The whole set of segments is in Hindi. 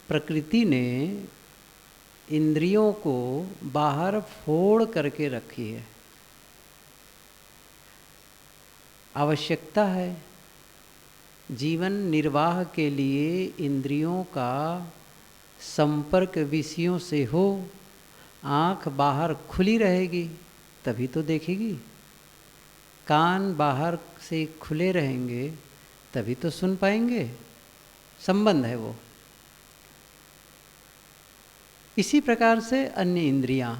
प्रकृति ने इंद्रियों को बाहर फोड़ करके रखी है। आवश्यकता है जीवन निर्वाह के लिए इंद्रियों का संपर्क विषयों से हो। आँख बाहर खुली रहेगी तभी तो देखेगी, कान बाहर से खुले रहेंगे तभी तो सुन पाएंगे। संबंध है वो। इसी प्रकार से अन्य इंद्रियां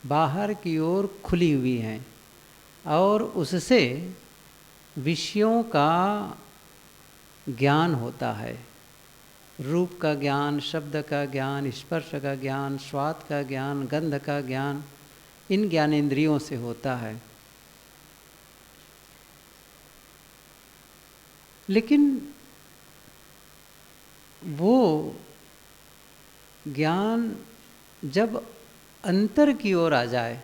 बाहर की ओर खुली हुई हैं और उससे विषयों का ज्ञान होता है। रूप का ज्ञान, शब्द का ज्ञान, स्पर्श का ज्ञान, स्वाद का ज्ञान, गंध का ज्ञान, इन ज्ञानेंद्रियों से होता है। लेकिन वो ज्ञान जब अंतर की ओर आ जाए,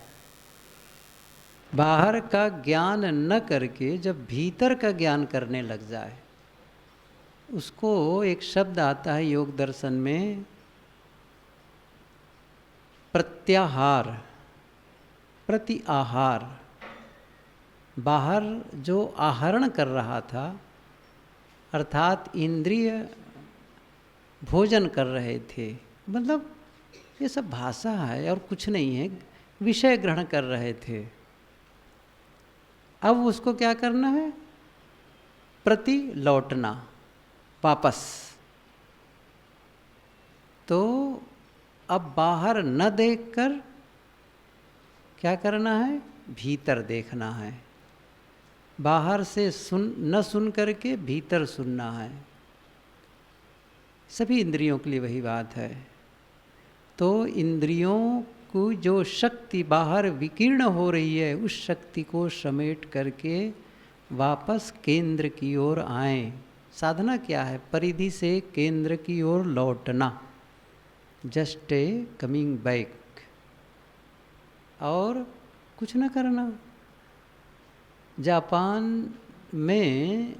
बाहर का ज्ञान न करके जब भीतर का ज्ञान करने लग जाए, उसको एक शब्द आता है योग दर्शन में, प्रत्याहार, प्रति आहार। बाहर जो आहरण कर रहा था, अर्थात इंद्रिय भोजन कर रहे थे, मतलब ये सब भाषा है और कुछ नहीं है, विषय ग्रहण कर रहे थे। अब उसको क्या करना है? प्रति लौटना, वापस। तो अब बाहर न देखकर क्या करना है? भीतर देखना है। बाहर से न सुन करके भीतर सुनना है। सभी इंद्रियों के लिए वही बात है। तो इंद्रियों को जो शक्ति बाहर विकीर्ण हो रही है, उस शक्ति को समेट करके वापस केंद्र की ओर आए। साधना क्या है? परिधि से केंद्र की ओर लौटना, जस्ट ए कमिंग बैक, और कुछ न करना। जापान में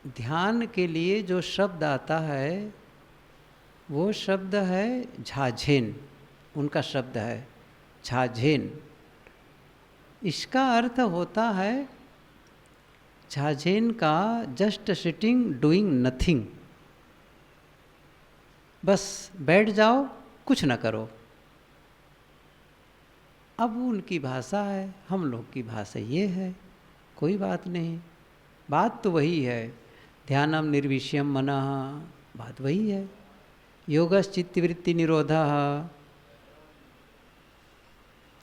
ध्यान के लिए जो शब्द आता है वो शब्द है झाझेन। उनका शब्द है झाझेन। इसका अर्थ होता है, झाझेन का जस्ट सिटिंग डूइंग नथिंग। बस बैठ जाओ, कुछ न करो। अब उनकी भाषा है, हम लोग की भाषा ये है। कोई बात नहीं, बात तो वही है। ध्यानम निर्विषयम मनः, बात वही है। योगश्चित्तवृत्ति निरोधः,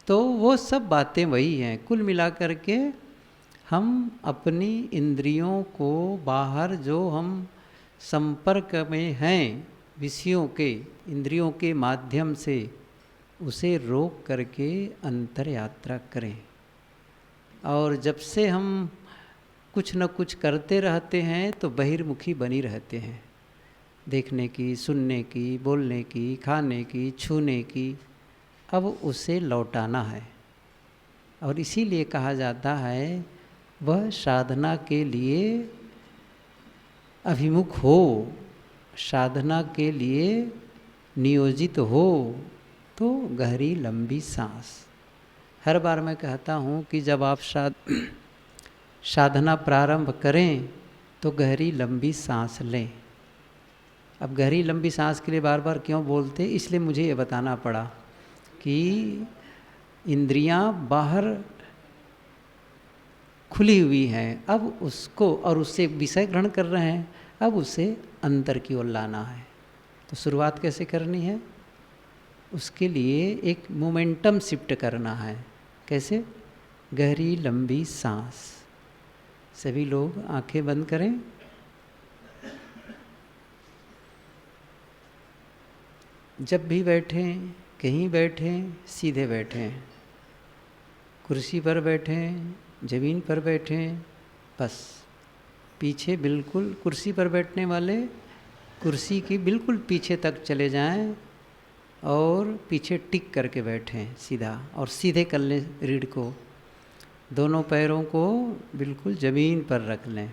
तो वो सब बातें वही हैं। कुल मिलाकर के हम अपनी इंद्रियों को बाहर जो हम संपर्क में हैं विषयों के, इंद्रियों के माध्यम से, उसे रोक करके अंतर यात्रा करें। और जब से हम कुछ न कुछ करते रहते हैं तो बहिर्मुखी बनी रहते हैं। देखने की, सुनने की, बोलने की, खाने की, छूने की। अब उसे लौटाना है। और इसीलिए कहा जाता है वह साधना के लिए अभिमुख हो, साधना के लिए नियोजित हो, तो गहरी लंबी सांस। हर बार मैं कहता हूँ कि जब आप साधना प्रारंभ करें तो गहरी लंबी सांस लें। अब गहरी लंबी सांस के लिए बार बार क्यों बोलते, इसलिए मुझे ये बताना पड़ा कि इंद्रियां बाहर खुली हुई हैं, अब उसको, और उससे विषय ग्रहण कर रहे हैं, अब उसे अंतर की ओर लाना है। तो शुरुआत कैसे करनी है? उसके लिए एक मोमेंटम शिफ्ट करना है। कैसे? गहरी लंबी सांस। सभी लोग आंखें बंद करें। जब भी बैठें, कहीं बैठें, सीधे बैठें, कुर्सी पर बैठें, ज़मीन पर बैठें, बस पीछे बिल्कुल, कुर्सी पर बैठने वाले कुर्सी की बिल्कुल पीछे तक चले जाएं और पीछे टिक करके बैठें सीधा, और सीधे कर लें रीढ़ को। दोनों पैरों को बिल्कुल ज़मीन पर रख लें।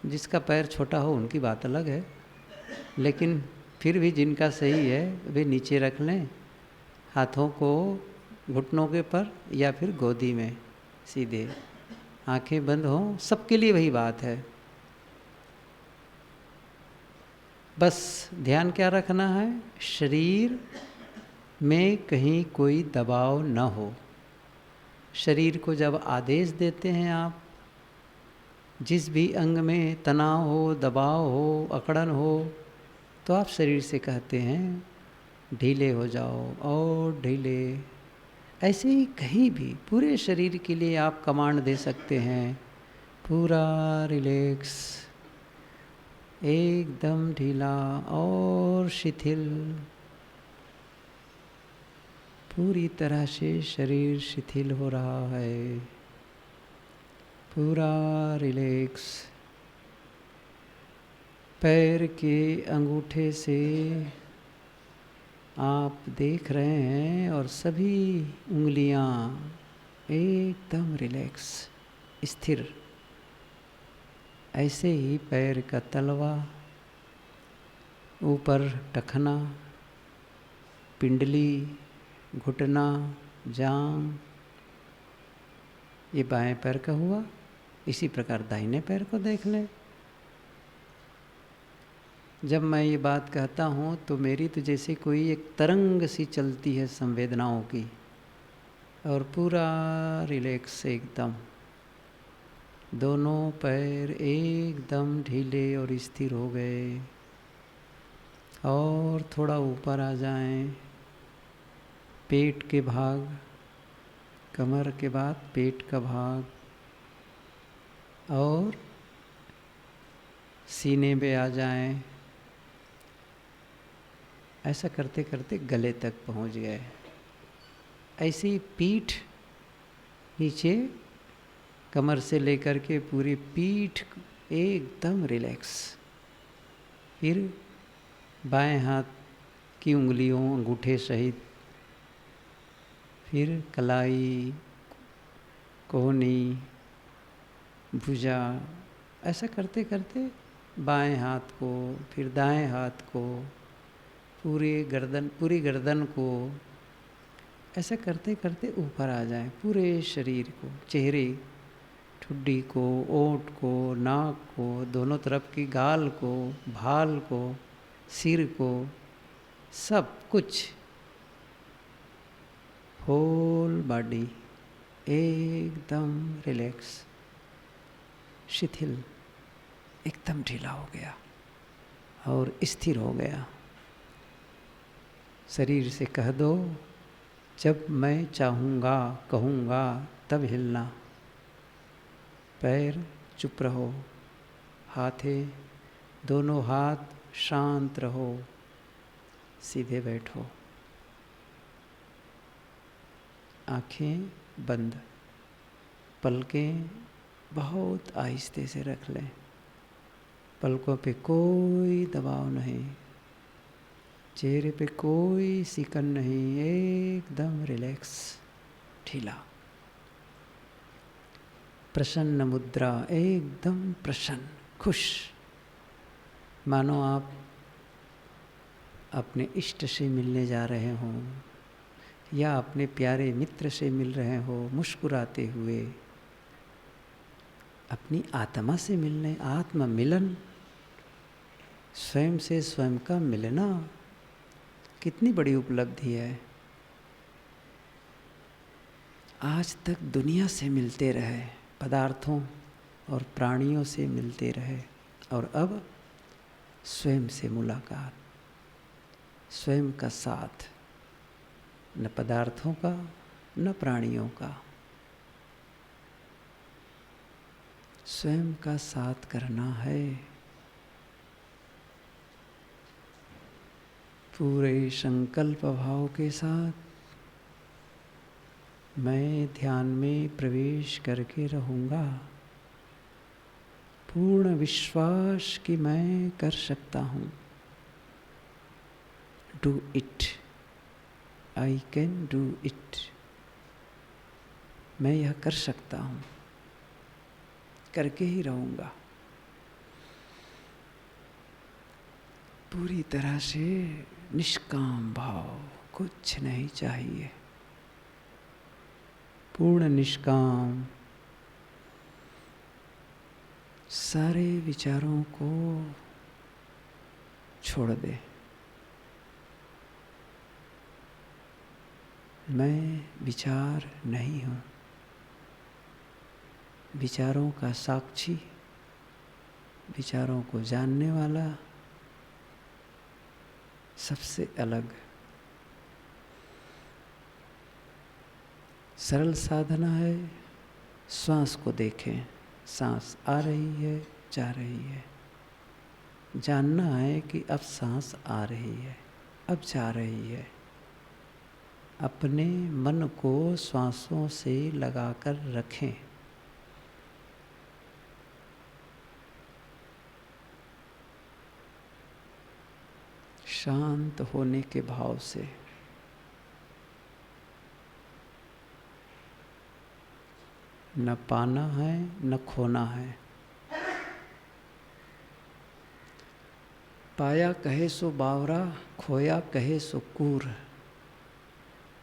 जिसका पैर छोटा हो उनकी बात अलग है, लेकिन फिर भी जिनका सही है वे नीचे रख लें, हाथों को घुटनों के पर या फिर गोदी में सीधे, आंखें बंद हों, सबके लिए वही बात है। बस ध्यान क्या रखना है, शरीर में कहीं कोई दबाव न हो। शरीर को जब आदेश देते हैं आप, जिस भी अंग में तनाव हो, दबाव हो, अकड़न हो, तो आप शरीर से कहते हैं ढीले हो जाओ और ढीले। ऐसे ही कहीं भी पूरे शरीर के लिए आप कमांड दे सकते हैं, पूरा रिलैक्स, एकदम ढीला और शिथिल, पूरी तरह से शरीर शिथिल हो रहा है, पूरा रिलैक्स। पैर के अंगूठे से आप देख रहे हैं और सभी उंगलियां एकदम रिलैक्स, स्थिर। ऐसे ही पैर का तलवा, ऊपर टखना, पिंडली, घुटना, जांघ, ये बाएं पैर का हुआ। इसी प्रकार दाहिने पैर को देख लें। जब मैं ये बात कहता हूँ तो मेरी तो जैसे कोई एक तरंग सी चलती है संवेदनाओं की, और पूरा रिलैक्स एकदम, दोनों पैर एकदम ढीले और स्थिर हो गए। और थोड़ा ऊपर आ जाएं, पेट के भाग, कमर के बाद पेट का भाग, और सीने पे आ जाएं। ऐसा करते करते गले तक पहुंच गए। ऐसे ही पीठ नीचे, कमर से लेकर के पूरी पीठ एकदम रिलैक्स। फिर बाएं हाथ की उंगलियों, अंगूठे सहित, फिर कलाई, कोहनी, भुजा, ऐसा करते करते बाएं हाथ को, फिर दाएं हाथ को, पूरी गर्दन को, ऐसा करते करते ऊपर आ जाए, पूरे शरीर को, चेहरे, ठुड्डी को, ओंठ को, नाक को, दोनों तरफ की गाल को, भाल को, सिर को, सब कुछ, होल बॉडी एकदम रिलैक्स, शिथिल, एकदम ढीला हो गया और स्थिर हो गया। शरीर से कह दो, जब मैं चाहूँगा, कहूँगा तब हिलना। पैर चुप रहो, हाथें, दोनों हाथ शांत रहो, सीधे बैठो, आँखें बंद, पलकें बहुत आहिस्ते से रख लें, पलकों पे कोई दबाव नहीं, चेहरे पे कोई सिकन नहीं, एकदम रिलैक्स, ढीला, प्रसन्न मुद्रा, एकदम प्रसन्न, खुश, मानो आप अपने इष्ट से मिलने जा रहे हों या अपने प्यारे मित्र से मिल रहे हो, मुस्कुराते हुए, अपनी आत्मा से मिलने, आत्म मिलन, स्वयं से स्वयं का मिलना कितनी बड़ी उपलब्धि है। आज तक दुनिया से मिलते रहे, पदार्थों और प्राणियों से मिलते रहे, और अब स्वयं से मुलाकात, स्वयं का साथ, न पदार्थों का न प्राणियों का, स्वयं का साथ करना है। पूरे संकल्प भाव के साथ मैं ध्यान में प्रवेश करके रहूँगा, पूर्ण विश्वास कि मैं कर सकता हूँ। Do it, I can do it, मैं यह कर सकता हूँ, करके ही रहूँगा। पूरी तरह से निष्काम भाव, कुछ नहीं चाहिए, पूर्ण निष्काम। सारे विचारों को छोड़ दे। मैं विचार नहीं हूँ, विचारों का साक्षी, विचारों को जानने वाला, सबसे अलग। सरल साधना है, श्वास को देखें, सांस आ रही है, जा रही है। जानना है कि अब सांस आ रही है, अब जा रही है। अपने मन को श्वासों से लगाकर रखें। शांत होने के भाव से। न पाना है न खोना है। पाया कहे सो बावरा, खोया कहे सो कूर।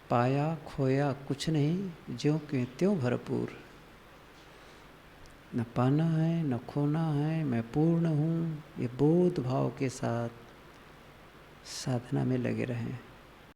पाया खोया कुछ नहीं, ज्यों के त्यों भरपूर। न पाना है न खोना है, मैं पूर्ण हूँ, ये बोध भाव के साथ साधना में लगे रहें।